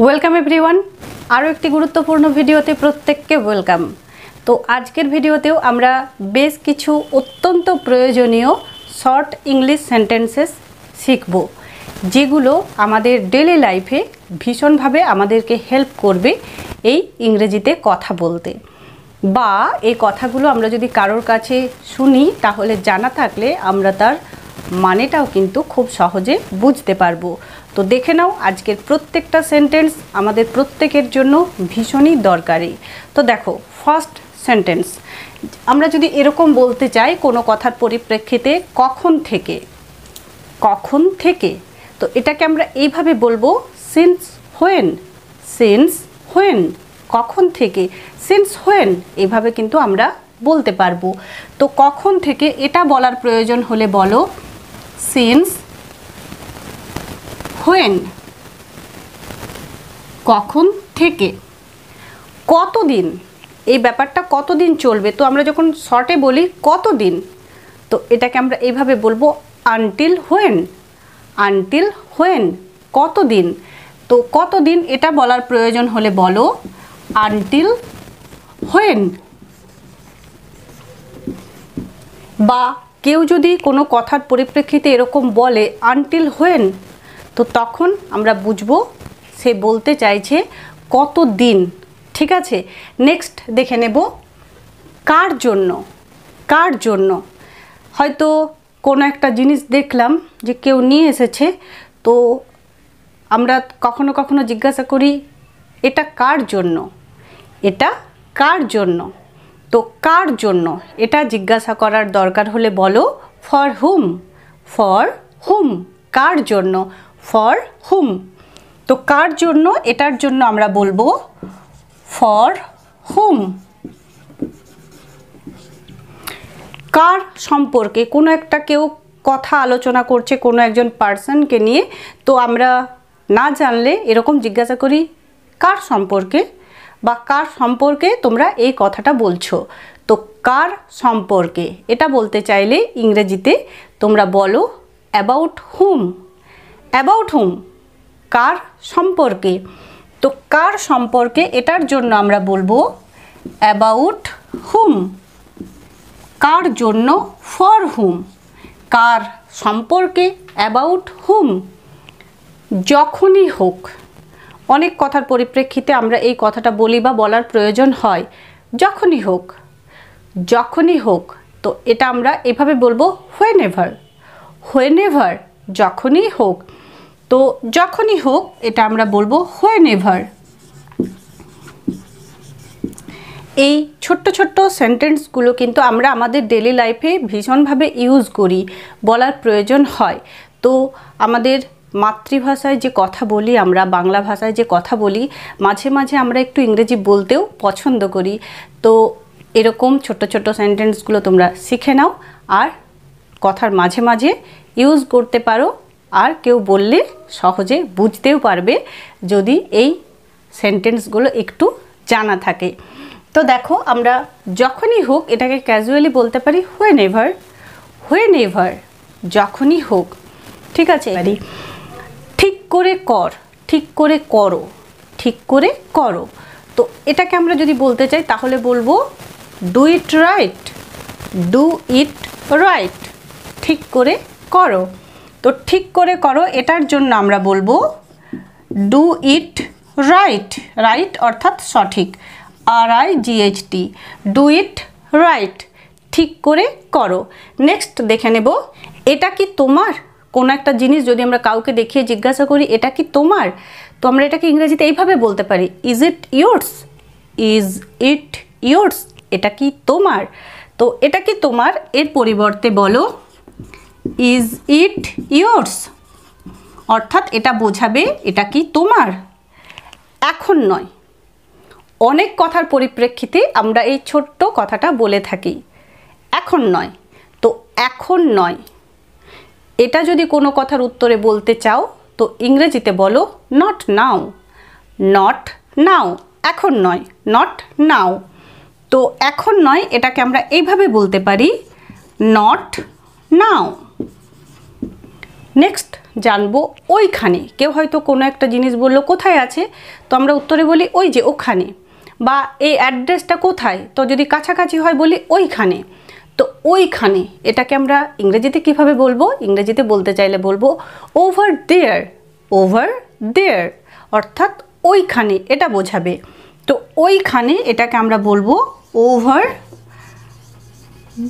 Welcome everyone, আরও একটি গুরুত্বপূর্ণ ভিডিওতে প্রত্যেককে ওয়েলকাম। তো আজকের ভিডিওতেও আমরা বেশ কিছু অত্যন্ত প্রয়োজনীয় শর্ট ইংলিশ সেন্টেন্সেস শিখব, যেগুলো আমাদের ডেলি লাইফে ভীষণভাবে আমাদেরকে হেল্প করবে এই ইংরেজিতে কথা বলতে, বা এই কথাগুলো আমরা যদি কারোর কাছে শুনি তাহলে জানা থাকলে আমরা তার মানেটাও কিন্তু খুব সহজে বুঝতে পারবো। তো দেখে নাও, আজকের প্রত্যেকটা সেন্টেন্স আমাদের প্রত্যেকের জন্য ভীষণই দরকারি। তো দেখো, ফার্স্ট সেন্টেন্স আমরা যদি এরকম বলতে চাই কোনো কথার পরিপ্রেক্ষিতে, কখন থেকে, কখন থেকে, তো এটাকে আমরা এইভাবে বলবো সিন্স হোয়েন। সিন্স হোয়েন, কখন থেকে, সিন্স হোয়েন, এইভাবে কিন্তু আমরা বলতে পারবো। তো কখন থেকে এটা বলার প্রয়োজন হলে বলো সিন্স হোয়েন। কখন থেকে, কতদিন, এই ব্যাপারটা কতদিন চলবে, তো আমরা যখন শর্টে বলি কতদিন, তো এটাকে আমরা এইভাবে বলবো আনটিল হোয়েন। আনটিল হোয়েন, কতদিন। তো কতদিন এটা বলার প্রয়োজন হলে বলো আনটিল হোয়েন। বা কেউ যদি কোনো কথার পরিপ্রেক্ষিতে এরকম বলে আনটিল হোয়েন, তো তখন আমরা বুঝবো সে বলতে চাইছে কতদিন। ঠিক আছে, নেক্সট দেখে নেব কার জন্য। কার জন্য, হয়তো কোনো একটা জিনিস দেখলাম যে কেউ নিয়ে এসেছে, তো আমরা কখনো কখনো জিজ্ঞাসা করি এটা কার জন্য, এটা কার জন্য। তো কার জন্য এটা জিজ্ঞাসা করার দরকার হলে বলো ফর হুম। ফর হুম, কার জন্য, ফর হুম। তো কার জন্য, এটার জন্য আমরা বলবো ফর হুম। কার সম্পর্কে, কোনো একটা কেউ কথা আলোচনা করছে কোনো একজন পার্সনকে নিয়ে, তো আমরা না জানলে এরকম জিজ্ঞাসা করি কার সম্পর্কে, বা কার সম্পর্কে তোমরা এই কথাটা বলছো। তো কার সম্পর্কে এটা বলতে চাইলে ইংরেজিতে তোমরা বলো অ্যাবাউট হুম। অ্যাবাউট হুম, কার সম্পর্কে। তো কার সম্পর্কে এটার জন্য আমরা বলবো অ্যাবাউট হুম। কার জন্য ফর হুম, কার সম্পর্কে অ্যাবাউট হুম। যখনই হোক, অনেক কথার পরিপ্রেক্ষিতে আমরা এই কথাটা বলি বা বলার প্রয়োজন হয় যখনই হোক। যখনই হোক, তো এটা আমরা এভাবে বলবো হোয়েন এভার। হোয়েন এভার, যখনই হোক। তো যখনই হোক এটা আমরা বলবো হোয়েন এভার। এই ছোট্ট ছোট্ট সেন্টেন্সগুলো কিন্তু আমরা আমাদের ডেলি লাইফে ভীষণভাবে ইউজ করি, বলার প্রয়োজন হয়। তো আমাদের মাতৃভাষায় যে কথা বলি, আমরা বাংলা ভাষায় যে কথা বলি, মাঝে মাঝে আমরা একটু ইংরেজি বলতেও পছন্দ করি। তো এরকম ছোট্ট ছোট্ট সেন্টেন্সগুলো তোমরা শিখে নাও, আর কথার মাঝে মাঝে ইউজ করতে পারো, আর কেউ বললে সহজে বুঝতেও পারবে যদি এই সেন্টেন্সগুলো একটু জানা থাকে। তো দেখো, আমরা যখনই হোক এটাকে ক্যাজুয়ালি বলতে পারি হোয়েন এভার। হোয়েন এভার, যখনই হোক। ঠিক আছে, ঠিক করে কর, ঠিক করে করো, ঠিক করে করো। তো এটাকে আমরা যদি বলতে চাই তাহলে বলবো do it right. Do it right, ঠিক করে করো। তো ঠিক করে করো এটার জন্য আমরা বলবো ডু ইট রাইট। রাইট অর্থাৎ সঠিক, RIGHT, ডু ইট রাইট, ঠিক করে করো। নেক্সট দেখে নেব এটা কি তোমার। কোনো একটা জিনিস যদি আমরা কাউকে দেখিয়ে জিজ্ঞাসা করি এটা কি তোমার, তো আমরা এটাকে ইংরেজিতে এইভাবে বলতে পারি is it yours. Is it yours, এটা কি তোমার। তো এটা কি তোমার এর পরিবর্তে বলো ইজ ইট ইয়োর্স, অর্থাৎ এটা বোঝাবে এটা কি তোমার। এখন নয়, অনেক কথার পরিপ্রেক্ষিতে আমরা এই ছোট্ট কথাটা বলে থাকি এখন নয়। তো এখন নয়, এটা যদি কোনো কথার উত্তরে বলতে চাও তো ইংরেজিতে বলো নট নাও। নট নাও, এখন নয়, নট নাও। তো এখন নয় এটাকে আমরা এইভাবে বলতে পারি নট নাও। নেক্সট জানবো ওইখানে। কেউ হয়তো কোনো একটা জিনিস বললো কোথায় আছে, তো আমরা উত্তরে বলি ওই যে ওখানে। বা এই অ্যাড্রেসটা কোথায়, তো যদি কাছাকাছি হয় বলি ওইখানে। তো ওইখানে এটাকে আমরা ইংরেজিতে কিভাবে বলবো? ইংরেজিতে বলতে চাইলে বলবো ওভার দেয়ার। ওভার দেয়ার অর্থাৎ ওইখানে, এটা বোঝাবে। তো ওইখানে এটাকে আমরা বলবো ওভার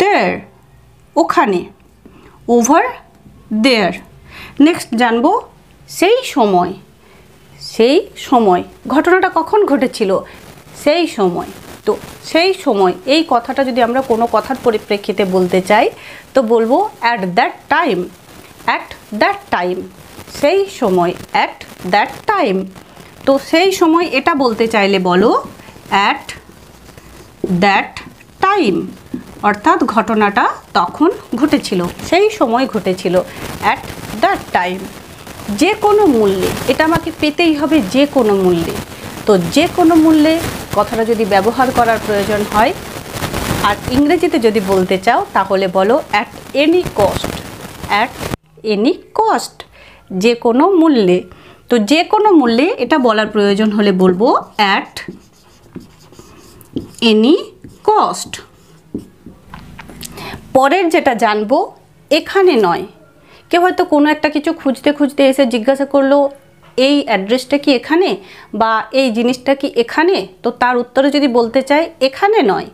দেয়ার, ওখানে, ওভার দেয়ার। নেক্সট জানবো সেই সময়। সেই সময় ঘটনাটা কখন ঘটেছিল? সেই সময়। তো সেই সময় এই কথাটা যদি আমরা কোনো কথার পরিপ্রেক্ষিতে বলতে চাই তো বলবো at that time. At that time, সেই সময়, অ্যাট দ্যাট টাইম। তো সেই সময় এটা বলতে চাইলে বলো অ্যাট দ্যাট টাইম, অর্থাৎ ঘটনাটা তখন ঘটেছিল, সেই সময় ঘটেছিল, অ্যাট দ্যাট টাইম। যে কোনো মূল্যে, এটা আমাকে পেতেই হবে যে কোনো মূল্যে। তো যে কোনো মূল্যে কথাটা যদি ব্যবহার করার প্রয়োজন হয় আর ইংরেজিতে যদি বলতে চাও তাহলে বলো at any cost. At any cost, যে কোনো মূল্যে। তো যে কোনো মূল্যে এটা বলার প্রয়োজন হলে বলবো অ্যাট এনি কস্ট। পরের যেটা জানবো এখানে নয়। কেউ হয়তো কোনো একটা কিছু খুঁজতে খুঁজতে এসে জিজ্ঞাসা করলো এই অ্যাড্রেসটা কি এখানে, বা এই জিনিসটা কি এখানে? তো তার উত্তরে যদি বলতে চাই এখানে নয়,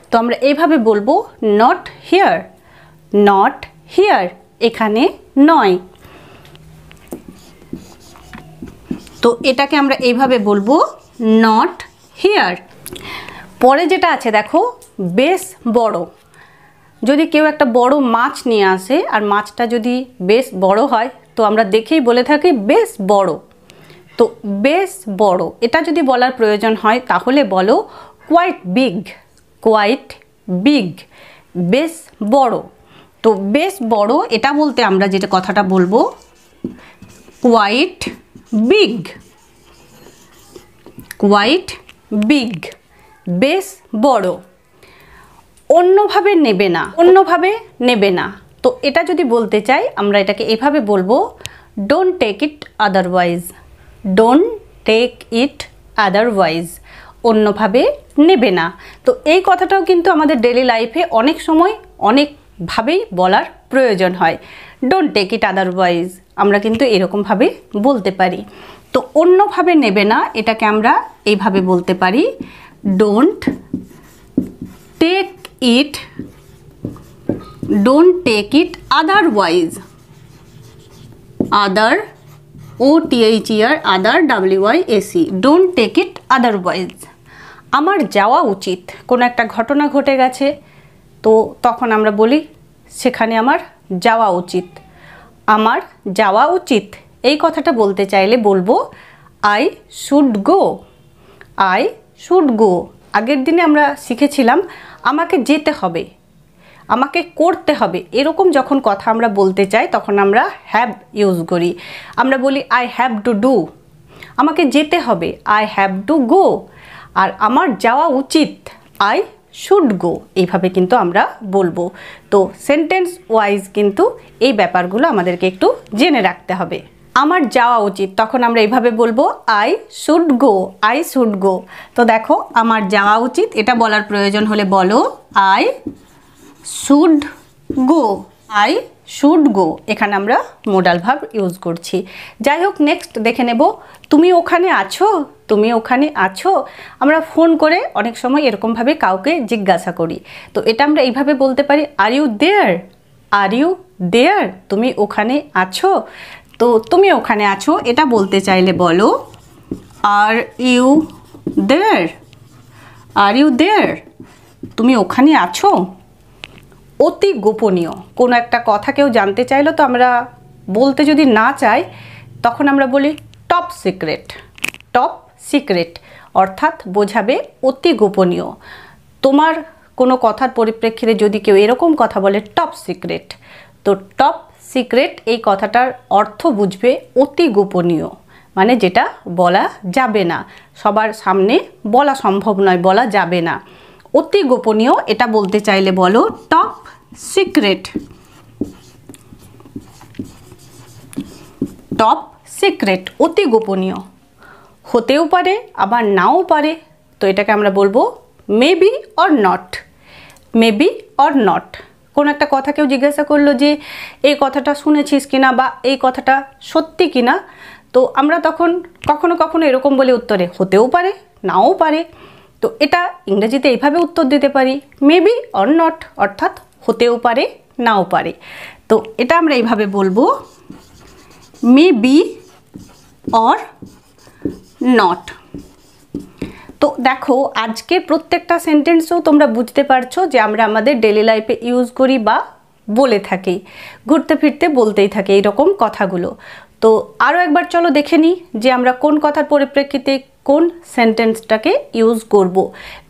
তো আমরা এইভাবে বলবো নট হিয়ার। নট হিয়ার, এখানে নয়। তো এটাকে আমরা এইভাবে বলবো নট হিয়ার। পরে যেটা আছে দেখো বেশ বড়। যদি কেউ একটা বড় মাছ নিয়ে আসে আর মাছটা যদি বেশ বড় হয় তো আমরা দেখেই বলে থাকি বেশ বড়। তো বেশ বড় এটা যদি বলার প্রয়োজন হয় তাহলে বলো কোয়াইট বিগ। কোয়াইট বিগ, বেশ বড়। তো বেশ বড় এটা বলতে আমরা যেটা কথাটা বলবো কোয়াইট বিগ। কোয়াইট বিগ, বেশ বড়। অন্যভাবে নেবে না। অন্যভাবে নেবে না, তো এটা যদি বলতে চাই আমরা এটাকে এভাবে বলবো don't take it otherwise. Don't take it otherwise, অন্যভাবে নেবে না। তো এই কথাটাও কিন্তু আমাদের ডেলি লাইফে অনেক সময় অনেকভাবেই বলার প্রয়োজন হয়। ডোন্ট টেক ইট আদারওয়াইজ আমরা কিন্তু এরকমভাবে বলতে পারি। তো অন্যভাবে নেবে না এটাকে আমরা এইভাবে বলতে পারি don't take it, don't take it otherwise. Other, OTHER, other, WIAC, don't take it otherwise. আমার যাওয়া উচিত, কোনো একটা ঘটনা ঘটে গেছে তো তখন আমরা বলি সেখানে আমার যাওয়া উচিত। আমার যাওয়া উচিত এই কথাটা বলতে চাইলে বলবো I should go. I should go. আগের দিনে আমরা শিখেছিলাম আমাকে যেতে হবে, আমাকে করতে হবে, এরকম যখন কথা আমরা বলতে চাই তখন আমরা হ্যাভ ইউজ করি। আমরা বলি আই হ্যাভ টু ডু, আমাকে যেতে হবে, আই হ্যাভ টু গো। আর আমার যাওয়া উচিত, আই শুড গো, এইভাবে কিন্তু আমরা বলবো। তো সেন্টেন্স ওয়াইজ কিন্তু এই ব্যাপারগুলো আমাদেরকে একটু জেনে রাখতে হবে। আমার যাওয়া উচিত তখন আমরা এইভাবে বলবো I should go. I should go. তো দেখো আমার যাওয়া উচিত এটা বলার প্রয়োজন হলে বলো I should go. I should go, এখানে আমরা মোডাল ভার্ব ইউজ করছি। যাই হোক, নেক্সট দেখে নেব তুমি ওখানে আছো। তুমি ওখানে আছো আমরা ফোন করে অনেক সময় এরকমভাবে কাউকে জিজ্ঞাসা করি, তো এটা আমরা এইভাবে বলতে পারি are you there. Are you there, তুমি ওখানে আছো। তো তুমি ওখানে আছো এটা বলতে চাইলে বলো are you there. Are you there, তুমি ওখানে আছো। অতি গোপনীয়, কোনো একটা কথা কেউ জানতে চাইলো তো আমরা বলতে যদি না চাই তখন আমরা বলি টপ সিক্রেট। টপ সিক্রেট অর্থাৎ বোঝাবে অতি গোপনীয়। তোমার কোনো কথার পরিপ্রেক্ষিতে যদি কেউ এরকম কথা বলে টপ সিক্রেট, তো টপ সিক্রেট এই কথাটার অর্থ বুঝবে অতি গোপনীয়, মানে যেটা বলা যাবে না, সবার সামনে বলা সম্ভব নয়, বলা যাবে না। অতি গোপনীয় এটা বলতে চাইলে বলো টপ সিক্রেট। টপ সিক্রেট, অতি গোপনীয়, হতেও পারে আবার নাও পারে। তো এটাকে আমরা বলবো maybe or not. Maybe or not. কোনো একটা কথা কেউ জিজ্ঞাসা করলো যে এই কথাটা শুনেছিস কিনা বা এই কথাটা সত্যি কিনা, তো আমরা তখন কখনো কখনো এরকম বলে উত্তরে হতেও পারে নাও পারে। তো এটা ইংরেজিতে এইভাবে উত্তর দিতে পারি, মেবি অর নট, অর্থাৎ হতেও পারে নাও পারে। তো এটা আমরা এইভাবে বলবো মেবি অর নট। তো দেখো আজকের প্রত্যেকটা সেন্টেন্সও তোমরা বুঝতে পারছো যে আমরা আমাদের ডেলি লাইফে ইউজ করি বা বলে থাকি, ঘুরতে ফিরতে বলতেই থাকি এইরকম কথাগুলো। তো আরও একবার চলো দেখে নিই যে আমরা কোন কথার পরিপ্রেক্ষিতে কোন সেন্টেন্সটাকে ইউজ করব।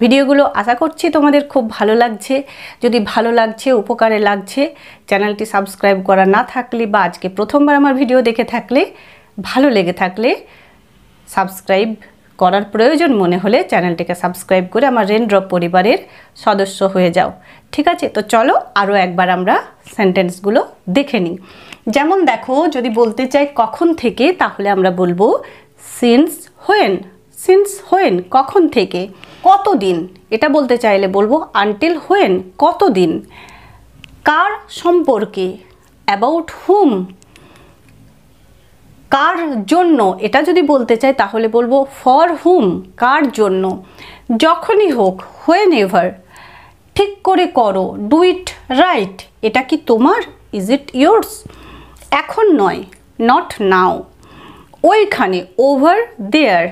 ভিডিওগুলো আশা করছি তোমাদের খুব ভালো লাগছে। যদি ভালো লাগছে, উপকারে লাগছে, চ্যানেলটি সাবস্ক্রাইব করা না থাকলে বা আজকে প্রথমবার আমার ভিডিও দেখে থাকলে, ভালো লেগে থাকলে সাবস্ক্রাইব করার প্রয়োজন মনে হলে চ্যানেলটিকে সাবস্ক্রাইব করে আমার রেনড্রপ পরিবারের সদস্য হয়ে যাও। ঠিক আছে, তো চলো আরও একবার আমরা সেন্টেন্সগুলো দেখে নিই। যেমন দেখো, যদি বলতে চাই কখন থেকে, তাহলে আমরা বলবো সিন্স হোয়েন। সিন্স হোয়েন, কখন থেকে। কতদিন, এটা বলতে চাইলে বলবো আনটিল হোয়েন, কতদিন। কার সম্পর্কে, অ্যাবাউট হুম। কার জন্য, এটা যদি বলতে চাই তাহলে বলবো ফর হুম, কার জন্য। যখনই হোক, হোয়েন এভার। ঠিক করে করো, ডু ইট রাইট, এটা কি তোমার, ইজ ইট ইয়োর্স। এখন নয়, নট নাও। ওইখানে, ওভার দেয়ার।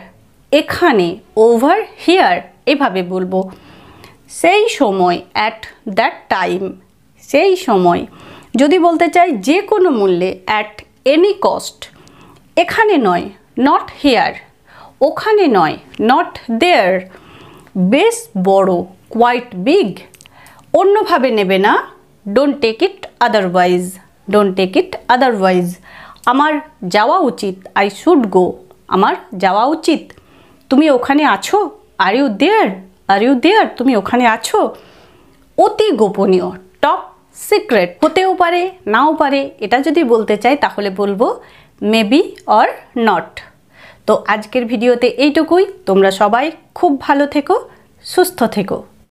এখানে, ওভার হিয়ার, এভাবে বলবো। সেই সময়, অ্যাট দ্যাট টাইম, সেই সময়। যদি বলতে চাই যে কোনো মূল্যে, অ্যাট এনি কস্ট। এখানে নয়, নট হিয়ার। ওখানে নয়, নট দেয়ার। বেশ বড়, কোয়াইট বিগ। অন্যভাবে নেবে না, don't take it otherwise. Don't take it otherwise. আমার যাওয়া উচিত, আই শুড গো, আমার যাওয়া উচিত। তুমি ওখানে আছো, are you there, are you there, তুমি ওখানে আছো। অতি গোপনীয়, টপ সিক্রেট। হতেও পারে নাও পারে, এটা যদি বলতে চাই তাহলে বলবো মেবি অর নট। তো আজকের ভিডিওতে এইটুকুই। তোমরা সবাই খুব ভালো থেকো, সুস্থ থেকো।